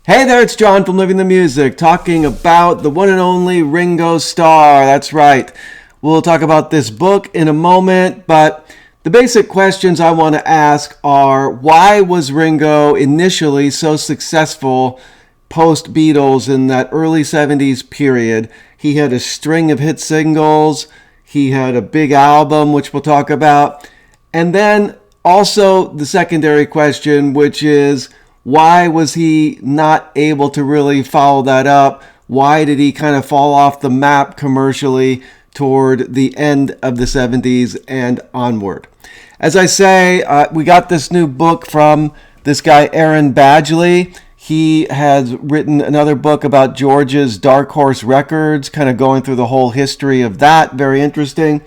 Hey there, it's John from Living the Music, talking about the one and only Ringo Starr. That's right. We'll talk about this book in a moment, but the basic questions I want to ask are, why was Ringo initially so successful post-Beatles in that early 70s period? He had a string of hit singles, he had a big album, which we'll talk about, and then also the secondary question, which is, why was he not able to really follow that up? Why did he kind of fall off the map commercially toward the end of the 70s and onward? As I say, we got this new book from this guy, Aaron Badgley. He has written another book about George's Dark Horse Records, kind of going through the whole history of that. Very interesting.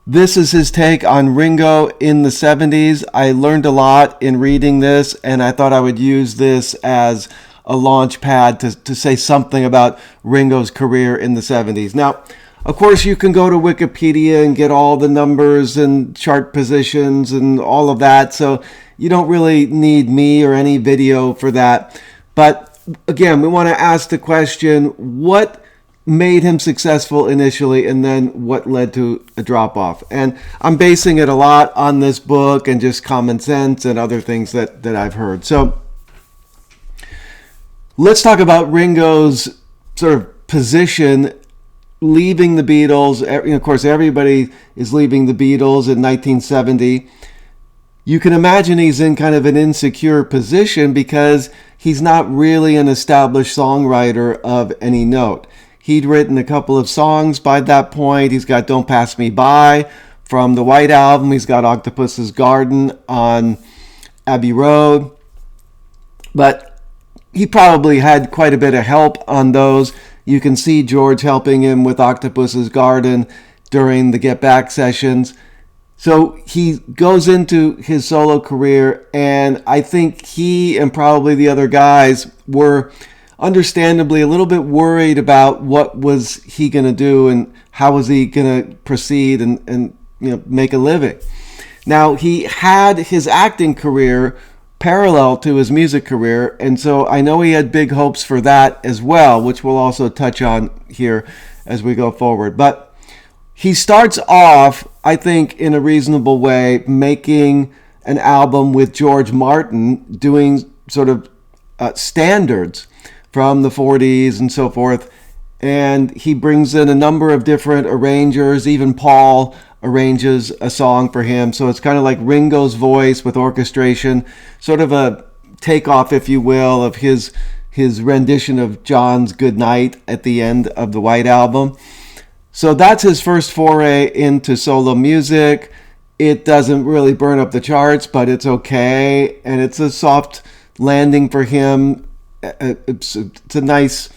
This is his take on Ringo in the 70s. I learned a lot in reading this, and I thought I would use this as a launch pad to say something about Ringo's career in the 70s. Now, of course, you can go to Wikipedia and get all the numbers and chart positions and all of that, so you don't really need me or any video for that. But again, we want to ask the question, what made him successful initially, and then what led to a drop-off? And I'm basing it a lot on this book and just common sense and other things that I've heard. So let's talk about Ringo's sort of position leaving the Beatles. Of course, everybody is leaving the Beatles in 1970. You can imagine he's in kind of an insecure position because he's not really an established songwriter of any note. He'd written a couple of songs by that point. He's got Don't Pass Me By from the White Album. He's got Octopus's Garden on Abbey Road. But he probably had quite a bit of help on those. You can see George helping him with Octopus's Garden during the Get Back sessions. So he goes into his solo career, and I think he and probably the other guys were understandably a little bit worried about what was he going to do and how was he going to proceed and make a living. Now, he had his acting career parallel to his music career, and so I know he had big hopes for that as well, which we'll also touch on here as we go forward. But he starts off, I think, in a reasonable way, making an album with George Martin, doing sort of standards from the 40s and so forth. And he brings in a number of different arrangers. Even Paul arranges a song for him. So it's kind of like Ringo's voice with orchestration, sort of a takeoff, if you will, of his rendition of John's Goodnight at the end of the White Album. So that's his first foray into solo music. It doesn't really burn up the charts, but it's okay. And it's a soft landing for him. It's a nice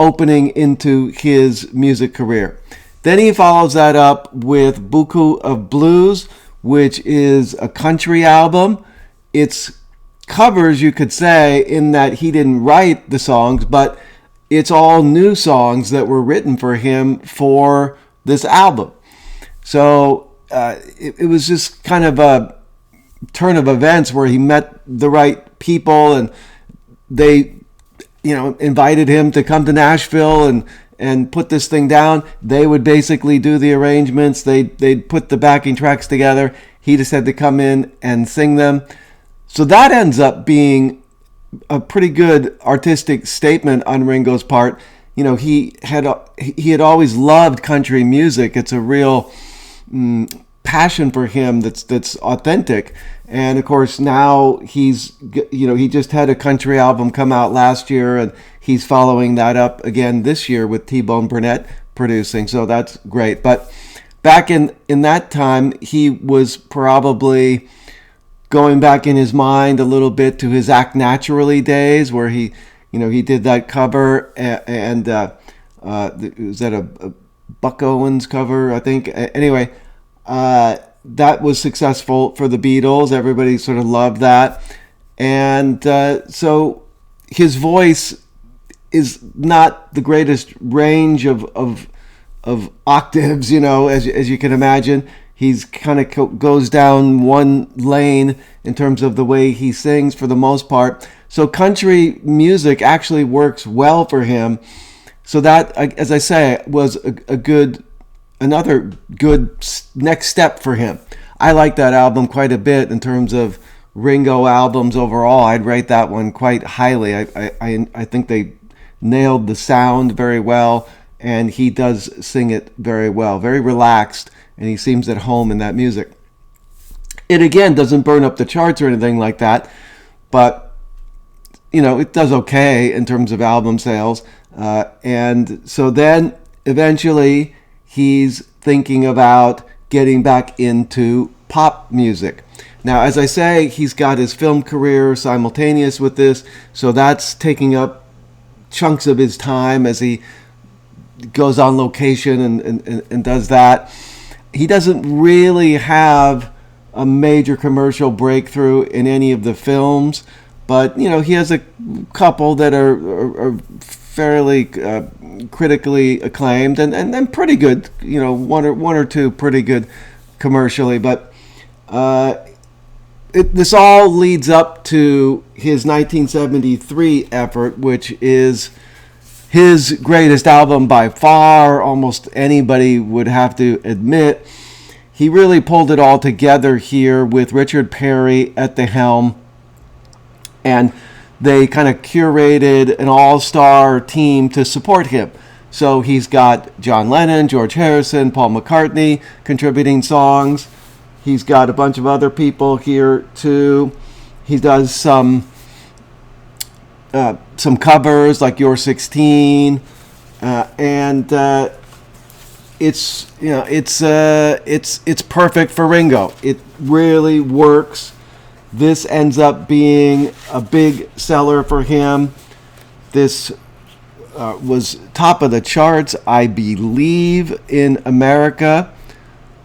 opening into his music career. Then he follows that up with Buku of Blues, which is a country album. It's covers, you could say, in that he didn't write the songs, but it's all new songs that were written for him for this album. So it was just kind of a turn of events where he met the right people, and they, invited him to come to Nashville and put this thing down. They would basically do the arrangements. They'd put the backing tracks together. He just had to come in and sing them. So that ends up being a pretty good artistic statement on Ringo's part. He had always loved country music. It's a real passion for him that's authentic. And of course now he just had a country album come out last year, and he's following that up again this year with T-Bone Burnett producing. So that's great. But back in that time, he was probably going back in his mind a little bit to his Act Naturally days, where he did that cover, and was that a Buck Owens cover, I think? Anyway, that was successful for the Beatles. Everybody sort of loved that. And so his voice is not the greatest range of octaves, as you can imagine. He's kind of goes down one lane in terms of the way he sings for the most part. So country music actually works well for him. So that, as I say, was another good next step for him. I like that album quite a bit in terms of Ringo albums overall. I'd rate that one quite highly. I think they nailed the sound very well, and he does sing it very well, very relaxed, and he seems at home in that music. It again doesn't burn up the charts or anything like that, but it does okay in terms of album sales. And so then eventually he's thinking about getting back into pop music. Now, as I say, he's got his film career simultaneous with this, so that's taking up chunks of his time as he goes on location and does that. He doesn't really have a major commercial breakthrough in any of the films, but he has a couple that are fairly critically acclaimed and pretty good. One or two pretty good commercially, but this all leads up to his 1973 effort, which is his greatest album by far. Almost anybody would have to admit. He really pulled it all together here with Richard Perry at the helm, and they kind of curated an all-star team to support him. So he's got John Lennon, George Harrison, Paul McCartney contributing songs. He's got a bunch of other people here too. He does some covers like "You're 16," and it's perfect for Ringo. It really works. This ends up being a big seller for him. This was top of the charts, I believe, in America.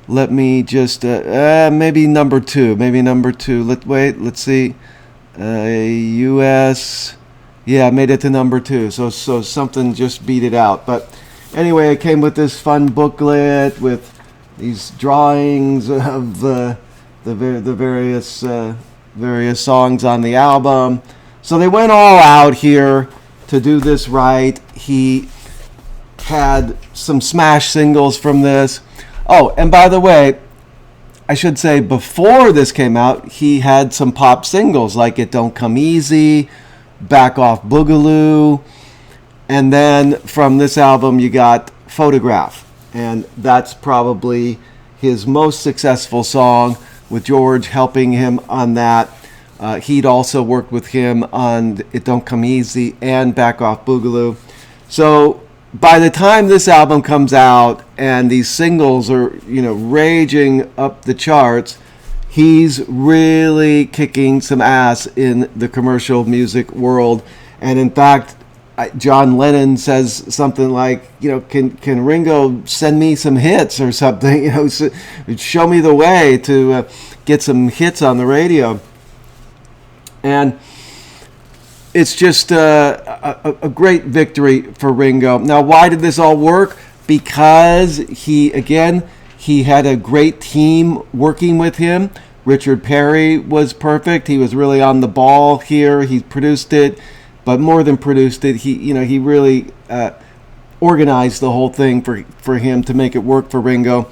Let me just maybe number two. Let's see. U.S. Yeah, made it to number 2. So something just beat it out. But anyway, it came with this fun booklet with these drawings of the various songs on the album. So they went all out here to do this right. He had some smash singles from this. Oh, and by the way, I should say before this came out, he had some pop singles like "It Don't Come Easy," "Back Off Boogaloo," and then from this album you got "Photograph," and that's probably his most successful song, with George helping him on that. He'd also worked with him on "It Don't Come Easy" and "Back Off Boogaloo." So by the time this album comes out and these singles are, raging up the charts, he's really kicking some ass in the commercial music world. And in fact, John Lennon says something like, can Ringo send me some hits or something? Show me the way to get some hits on the radio. And it's just a great victory for Ringo. Now, why did this all work? Because he had a great team working with him. Richard Perry was perfect. He was really on the ball here. He produced it, but more than produced it, he really organized the whole thing for him to make it work for Ringo.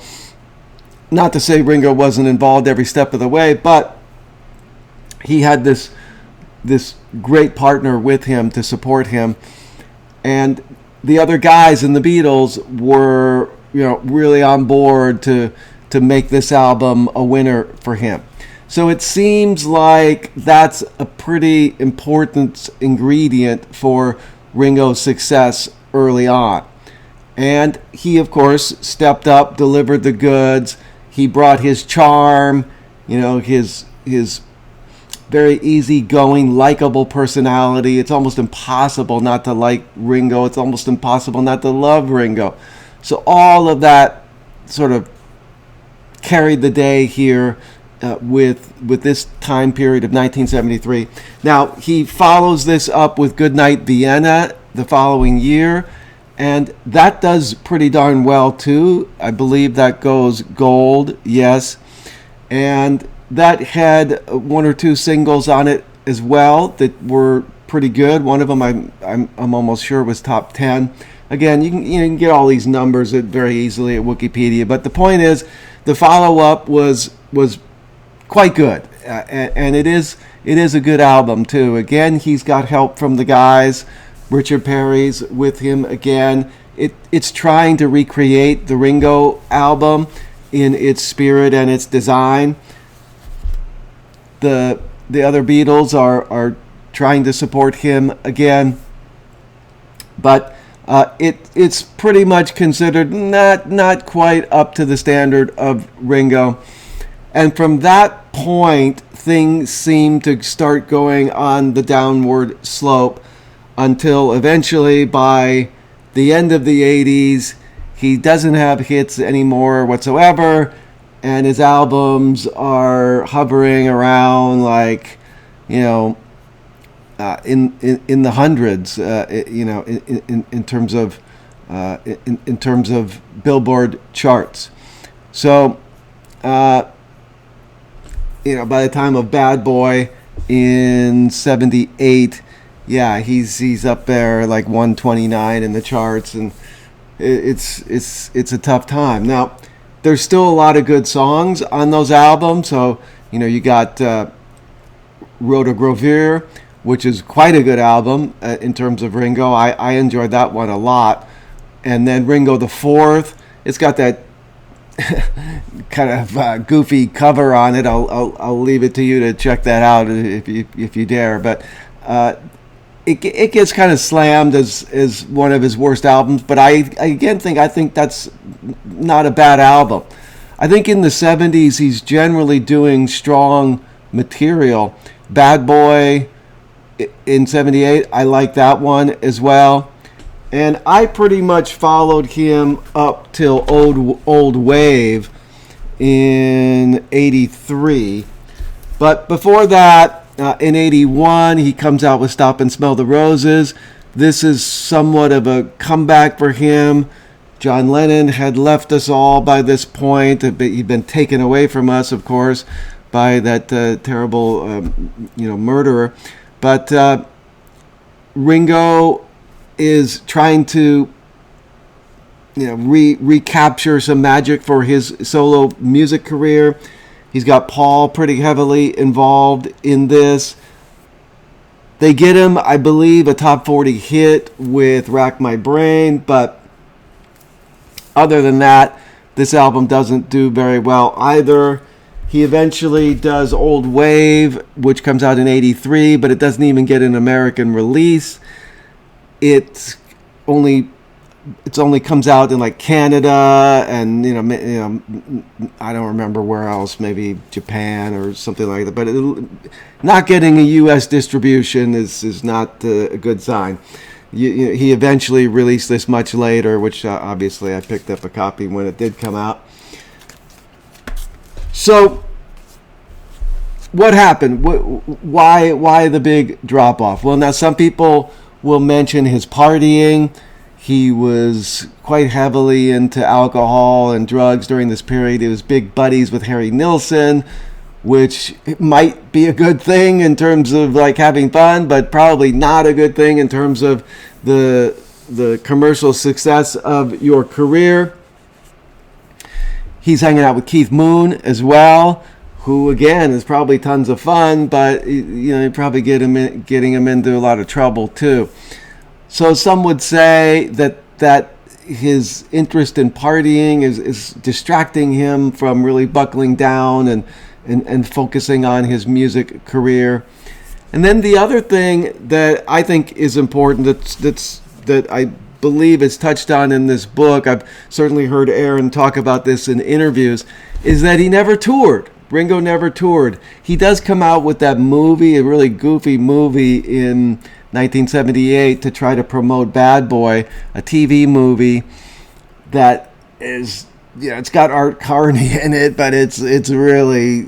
Not to say Ringo wasn't involved every step of the way, but he had this great partner with him to support him, and the other guys in the Beatles were really on board to make this album a winner for him. So it seems like that's a pretty important ingredient for Ringo's success early on. And he, of course, stepped up, delivered the goods. He brought his charm, his very easygoing, likable personality. It's almost impossible not to like Ringo. It's almost impossible not to love Ringo. So all of that sort of carried the day here with this time period of 1973. Now, he follows this up with Goodnight Vienna the following year, And that does pretty darn well too. I believe that goes gold, yes. And that had one or two singles on it as well that were pretty good. One of them I'm almost sure was top 10. Again, you can get all these numbers very easily at Wikipedia, but the point is the follow-up was quite good, and it is a good album too. Again, he's got help from the guys. Richard Perry's with him again. It's trying to recreate the Ringo album in its spirit and its design. The other Beatles are trying to support him again, but it's pretty much considered not quite up to the standard of Ringo. And from that point, things seem to start going on the downward slope until eventually by the end of the 80s, he doesn't have hits anymore whatsoever, and his albums are hovering around like, in the hundreds, in terms of Billboard charts. So, by the time of Bad Boy in '78, yeah, he's up there like 129 in the charts, and it's a tough time. Now, there's still a lot of good songs on those albums. So, you got Rotogravure, which is quite a good album in terms of Ringo. I enjoyed that one a lot. And then Ringo the Fourth, it's got that kind of goofy cover on it. I'll leave it to you to check that out if you dare. But it gets kind of slammed as one of his worst albums. But I think that's not a bad album. I think in the 70s he's generally doing strong material. Bad Boy in '78, I like that one as well. And I pretty much followed him up till Old Wave in '83. But before that, in '81, he comes out with Stop and Smell the Roses. This is somewhat of a comeback for him. John Lennon had left us all by this point. He'd been taken away from us, of course, by that terrible, murderer. But Ringo is trying to, recapture some magic for his solo music career. He's got Paul pretty heavily involved in this. They get him, I believe, a top 40 hit with Rack My Brain, but other than that, this album doesn't do very well either. He eventually does Old Wave, which comes out in '83, but it doesn't even get an American release. It only comes out in like Canada and I don't remember where else, maybe Japan or something like that. But not getting a U.S. distribution is not a good sign. He eventually released this much later, which obviously I picked up a copy when it did come out. So, what happened? Why the big drop-off? Well, now some people will mention his partying. He was quite heavily into alcohol and drugs during this period. He was big buddies with Harry Nilsson, which might be a good thing in terms of like having fun, but probably not a good thing in terms of the commercial success of your career. He's hanging out with Keith Moon as well, who again is probably tons of fun, but you probably getting him into a lot of trouble too. So some would say that his interest in partying is distracting him from really buckling down and focusing on his music career. And then the other thing that I think is important that I believe is touched on in this book, I've certainly heard Aaron talk about this in interviews, is that he never toured. Ringo never toured. He does come out with that movie, a really goofy movie in 1978 to try to promote Bad Boy, a TV movie that is yeah, it's got Art Carney in it, but it's really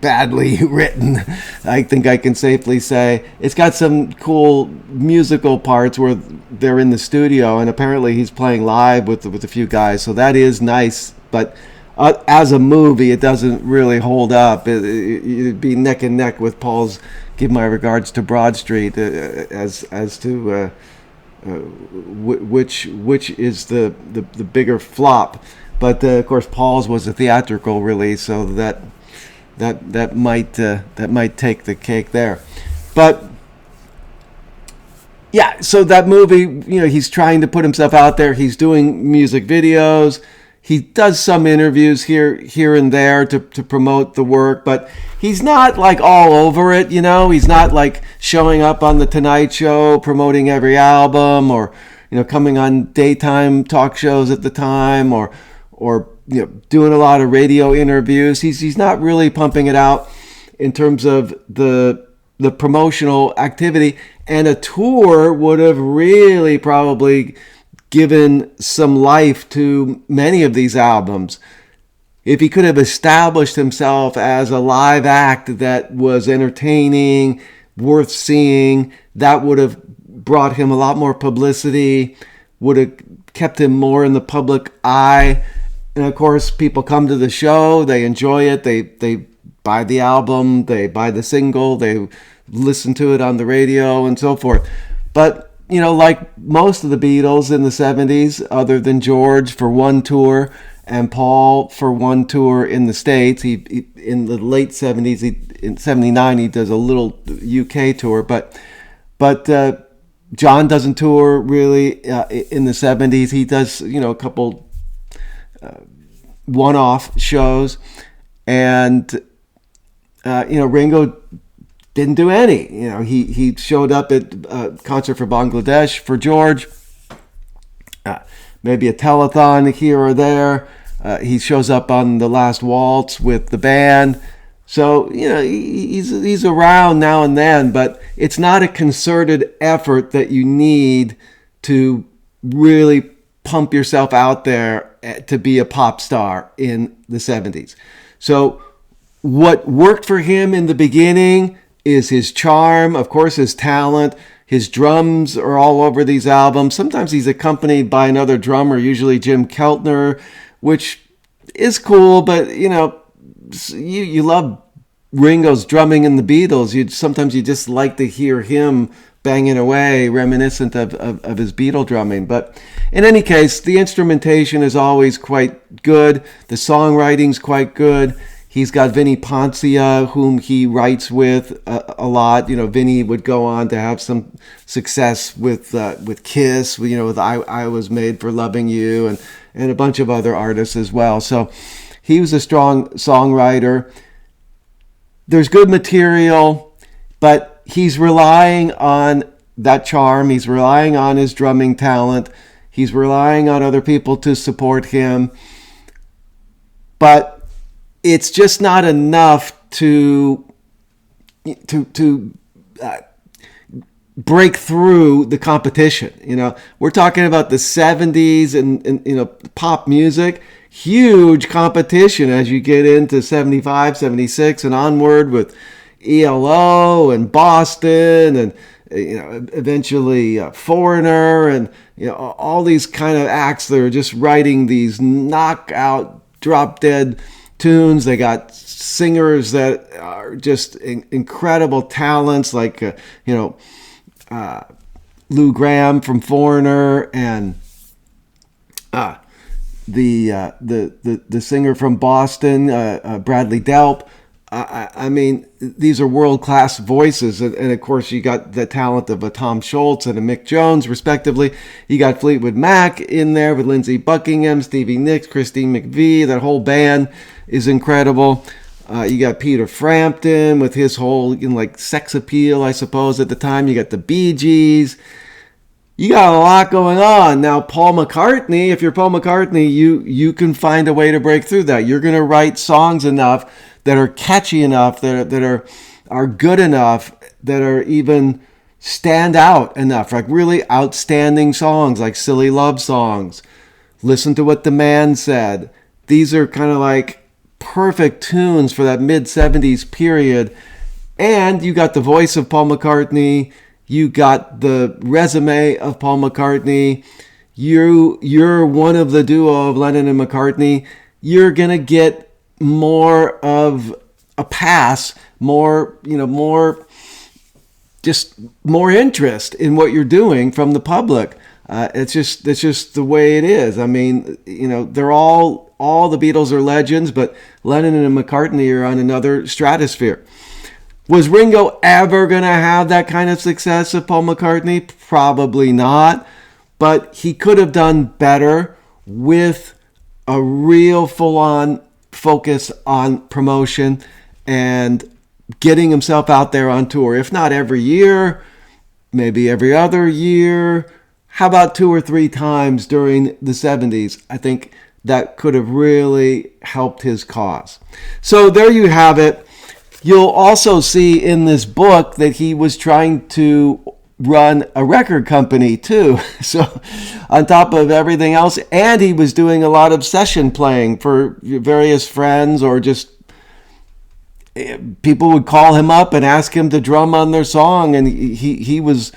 badly written. I think I can safely say it's got some cool musical parts where they're in the studio, and apparently he's playing live with a few guys, so that is nice. But as a movie, it doesn't really hold up. It'd be neck and neck with Paul's "Give My Regards to Broad Street" as to which is the bigger flop. But of course, Paul's was a theatrical release, so that might take the cake there. But yeah, so that movie, he's trying to put himself out there. He's doing music videos. He does some interviews here and there to promote the work, but he's not like all over it. He's not like showing up on the Tonight Show promoting every album, or coming on daytime talk shows at the time, or doing a lot of radio interviews. He's not really pumping it out in terms of the promotional activity, and a tour would have really probably given some life to many of these albums. If he could have established himself as a live act that was entertaining, worth seeing, that would have brought him a lot more publicity, would have kept him more in the public eye. And of course, people come to the show, they enjoy it, they buy the album, they buy the single, they listen to it on the radio and so forth. But, like most of the Beatles in the 70s, other than George for one tour and Paul for one tour in the States, he in the late 70s, in 79, he does a little UK tour, but John doesn't tour really in the 70s. He does, a couple one-off shows, and Ringo didn't do any. He showed up at a concert for Bangladesh for George, maybe a telethon here or there. He shows up on The Last Waltz with the band. So, he's around now and then, but it's not a concerted effort that you need to really pump yourself out there to be a pop star in the 70s. So what worked for him in the beginning is his charm, of course, his talent. His drums are all over these albums. Sometimes he's accompanied by another drummer, usually Jim Keltner, which is cool, but, you love Ringo's drumming in the Beatles. Sometimes you just like to hear him banging away, reminiscent of his Beatle drumming. But in any case, the instrumentation is always quite good. The songwriting's quite good. He's got Vinnie Poncia, whom he writes with a lot. Vinnie would go on to have some success with Kiss, with I Was Made for Loving You, and a bunch of other artists as well. So he was a strong songwriter. There's good material, but he's relying on that charm. He's relying on his drumming talent. He's relying on other people to support him. But it's just not enough to break through the competition. We're talking about the 70s and pop music. Huge competition as you get into 75, 76 and onward with ELO and Boston and eventually Foreigner and all these kind of acts that are just writing these knockout, drop dead tunes. They got singers that are just incredible talents, like Lou Gramm from Foreigner, and the singer from Boston, Bradley Delp. I mean, these are world-class voices, and of course you got the talent of a Tom Scholz and a Mick Jones, respectively. You got Fleetwood Mac in there with Lindsey Buckingham, Stevie Nicks, Christine McVie. That whole band is incredible. You got Peter Frampton with his whole sex appeal, I suppose, at the time. You got the Bee Gees. You got a lot going on. Now, Paul McCartney, if you're Paul McCartney, you can find a way to break through that. You're going to write songs enough that are catchy enough, that are good enough, that are even stand out enough, like really outstanding songs, like Silly Love Songs, Listen to What the Man Said, these are kind of like perfect tunes for that mid-70s period. And you got the voice of Paul McCartney. You got the resume of Paul McCartney. You're one of the duo of Lennon and McCartney. You're going to get more of a pass, more interest in what you're doing from the public. It's just the way it is. I mean, they're all the Beatles are legends, but Lennon and McCartney are on another stratosphere. Was Ringo ever going to have that kind of success of Paul McCartney? Probably not, but he could have done better with a real full-on focus on promotion and getting himself out there on tour. If not every year, maybe every other year. How about 2 or 3 times during the 70s? I think that could have really helped his cause. So there you have it. You'll also see in this book that he was trying to run a record company too. So on top of everything else, and he was doing a lot of session playing for various friends, or just people would call him up and ask him to drum on their song, and he was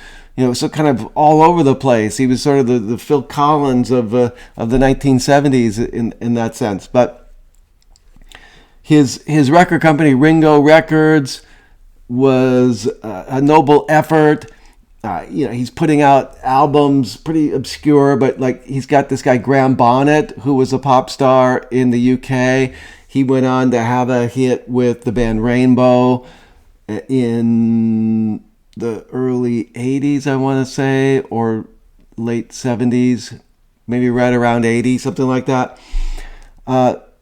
so kind of all over the place. He was sort of the Phil Collins of the 1970s in that sense. But his record company, Ringo Records, was a noble effort. He's putting out albums, pretty obscure, but like he's got this guy Graham Bonnet, who was a pop star in the UK. He went on to have a hit with the band Rainbow in the early 80s, I want to say, or late 70s, maybe right around 80, something like that.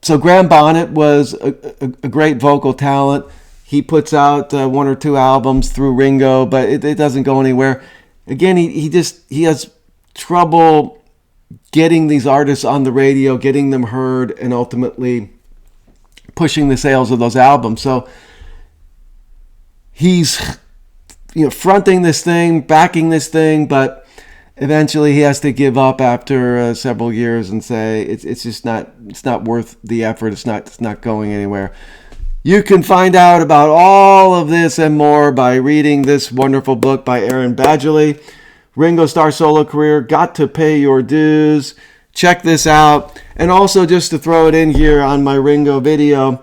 So Graham Bonnet was a great vocal talent. He puts out 1 or 2 albums through Ringo, but it doesn't go anywhere. Again, he has trouble getting these artists on the radio, getting them heard, and ultimately pushing the sales of those albums. So he's fronting this thing, backing this thing, but eventually he has to give up after several years and say it's just not worth the effort. It's not going anywhere. You can find out about all of this and more by reading this wonderful book by Aaron Badgley, Ringo Starr Solo Career, Got to Pay Your Dues. Check this out. And also, just to throw it in here on my Ringo video,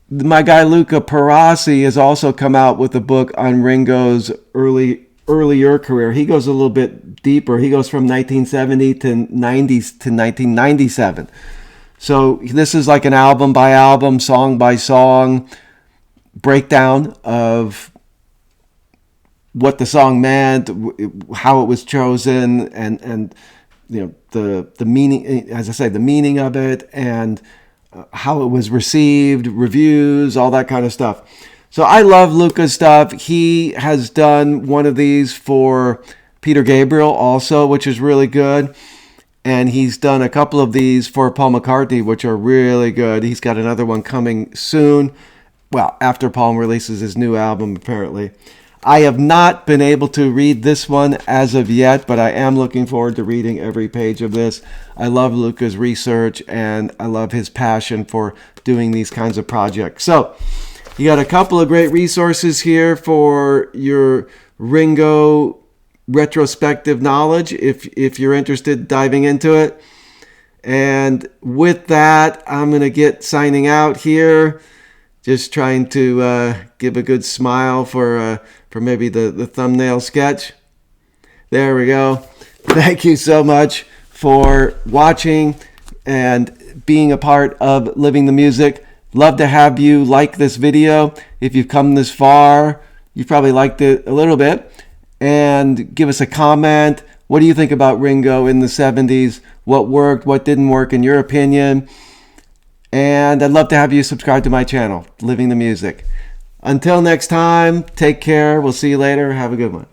my guy Luca Perassi has also come out with a book on Ringo's earlier career. He goes a little bit deeper. He goes from 1970 to 1997. So this is like an album by album, song by song breakdown of what the song meant, how it was chosen, and the meaning, as I say, the meaning of it, and how it was received, reviews, all that kind of stuff. So I love Luca's stuff. He has done one of these for Peter Gabriel also, which is really good. And he's done a couple of these for Paul McCartney, which are really good. He's got another one coming soon. Well, after Paul releases his new album, apparently. I have not been able to read this one as of yet, but I am looking forward to reading every page of this. I love Luca's research, and I love his passion for doing these kinds of projects. So, you got a couple of great resources here for your Ringo retrospective knowledge if you're interested in diving into it. And with that, I'm going to get signing out here. Just trying to give a good smile for maybe the thumbnail sketch. There we go. Thank you so much for watching and being a part of Living the Music. Love to have you like this video. If you've come this far, you've probably liked it a little bit. And give us a comment. What do you think about Ringo in the 70s? What worked? What didn't work in your opinion? And I'd love to have you subscribe to my channel, Living the Music. Until next time, take care. We'll see you later. Have a good one.